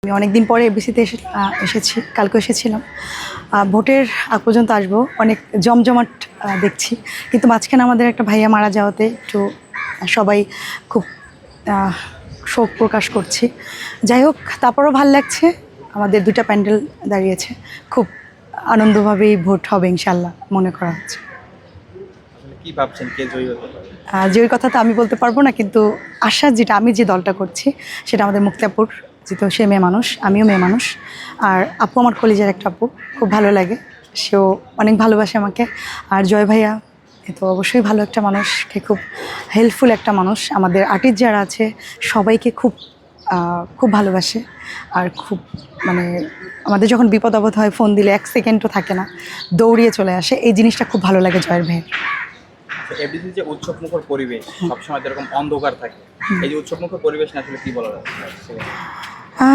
আমি অনেকদিন পরে এফডিসিতে এসেছি, কালকে এসেছিলাম। ভোটের আগ পর্যন্ত আসবো, অনেক জমজমাট দেখছি, কিন্তু মাঝখানে আমাদের একটা ভাইয়া মারা যাওয়াতে একটু সবাই খুব শোক প্রকাশ করছি। যাই হোক, তারপরও ভাল লাগছে। আমাদের দুটা প্যান্ডেল দাঁড়িয়েছে, খুব আনন্দভাবেই ভোট হবে ইনশাল্লাহ মনে করা হচ্ছে। কি ভাবছেন কে জয়ী হতে পারে? জয়ীর কথা তো আমি বলতে পারবো না, কিন্তু আশ্বাস যেটা আমি যে দলটা করছি সেটা আমাদের মুক্তাপুর, যেহেতু সে মেয়ে মানুষ, আমিও মেয়ে মানুষ। আর আপু আমার কলেজের একটা আপু, খুব ভালো লাগে, সেও অনেক ভালোবাসে আমাকে। আর জয় ভাইয়া এ তো অবশ্যই ভালো একটা মানুষ, কে খুব হেল্পফুল একটা মানুষ। আমাদের আর্টিস্ট যারা আছে সবাইকে খুব খুব ভালোবাসে। আর খুব মানে আমাদের যখন বিপদ আপদ হয় ফোন দিলে 1 সেকেন্ডও থাকে না, দৌড়িয়ে চলে আসে। এই জিনিসটা খুব ভালো লাগে জয়ের ভাইয়ের। এফডিসি যে উৎসবমুখর পরিবেশ, সবসময় যেরকম অন্ধকার থাকে, এই যে উৎসবমুখর পরিবেশ না আসলে কি বলা যায়?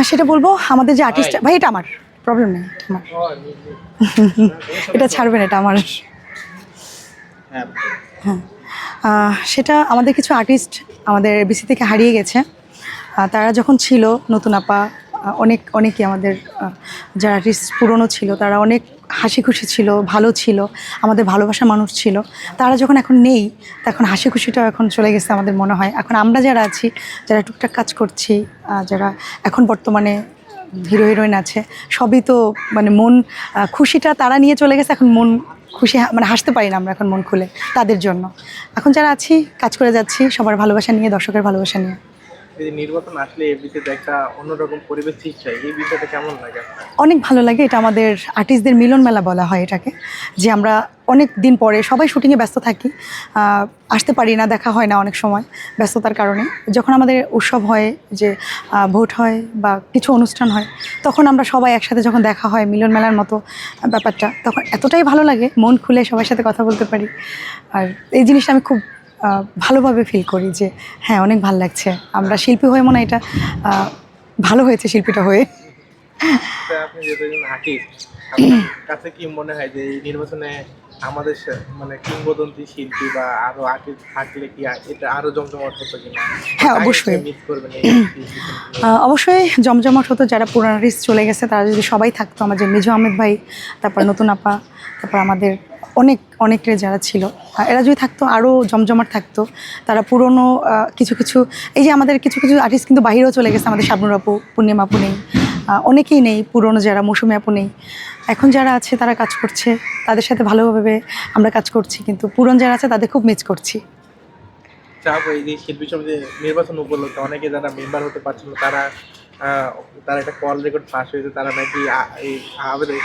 সেটা বলবো আমাদের যে আর্টিস্ট ভাই, এটা আমার প্রবলেম নেই, এটা আমার এটা ছাড়বেন, এটা আমার। হ্যাঁ, হ্যাঁ, সেটা আমাদের কিছু আর্টিস্ট আমাদের বিসি থেকে হারিয়ে গেছে। তারা যখন ছিল নতুন আপা, অনেকেই আমাদের যারা আর্টিস্ট পুরনো ছিল তারা অনেক হাসি খুশি ছিল, ভালো ছিল, আমাদের ভালোবাসার মানুষ ছিল। তারা যখন এখন নেই, তখন হাসি খুশিটাও এখন চলে গেছে আমাদের মনে হয়। এখন আমরা যারা আছি, যারা টুকটাক কাজ করছি, যারা এখন বর্তমানে হিরো হিরোইন আছে, সবই তো মানে মন খুশিটা তারা নিয়ে চলে গেছে। এখন মন খুশি মানে হাসতে পারি না আমরা এখন মন খুলে তাদের জন্য। এখন যারা আছি কাজ করে যাচ্ছি সবার ভালোবাসা নিয়ে, দর্শকের ভালোবাসা নিয়ে। এই নির্বাচন আসলে এফডিসিতে একটা অন্যরকম পরিবেশ সৃষ্টি হয়, এই বিষয়টা কেমন লাগে? অনেক ভালো লাগে। এটা আমাদের আর্টিস্টদের মিলন মেলা বলা হয় এটাকে, যে আমরা অনেক দিন পরে সবাই শুটিংয়ে ব্যস্ত থাকি, আসতে পারি না, দেখা হয় না অনেক সময় ব্যস্ততার কারণে। যখন আমাদের উৎসব হয়, যে ভোট হয় বা কিছু অনুষ্ঠান হয়, তখন আমরা সবাই একসাথে যখন দেখা হয়, মিলন মেলার মতো ব্যাপারটা, তখন এতটাই ভালো লাগে, মন খুলে সবার সাথে কথা বলতে পারি। আর এই জিনিসটা আমি খুব ভালোভাবে ফিল করি যে হ্যাঁ, অনেক ভালো লাগছে। আমরা শিল্পী হয়ে মনে হয় এটা ভালো হয়েছে, শিল্পীটা হয়ে। আপনি যেহেতু একজন আর্টিস্ট, আপনার কাছে কি মনে হয় যে এই নির্বাচনে আমাদের মানে কিংবদন্তি শিল্পী বা আরো আর্টিস্ট থাকলে কি এটা আরো জমজমাট হতো কিনা? হ্যাঁ, অবশ্যই মিস করবেন অবশ্যই জমজমাট হতো। যারা পুরানো আর্টিস্ট চলে গেছে তারা যদি সবাই থাকতো, আমাদের মিজু আহমেদ ভাই, তারপর নতুন আপা, তারপর আমাদের অনেকের যারা ছিল, এরা যদি থাকতো আরও জমজমাট থাকতো। তারা পুরনো কিছু কিছু, এই যে আমাদের কিছু কিছু আর্টিস্ট কিন্তু বাইরেও চলে গেছে। আমাদের শাবনুর আপু, পূর্ণিমা আপু নেই, অনেকেই নেই, পুরনো যারা মৌসুমী আপু নেই। এখন যারা আছে তারা কাজ করছে, তাদের সাথে ভালোভাবে আমরা কাজ করছি, কিন্তু পুরনো যারা আছে তাদের খুব মিস করছি। এই যে শিল্পী সমিতি নির্বাচন উপলক্ষে অনেকে যারা মেম্বার হতে পারছিল, তারা তারা একটা কল রেকর্ড পাস হয়েছে, তারা নাকি এই আবেদন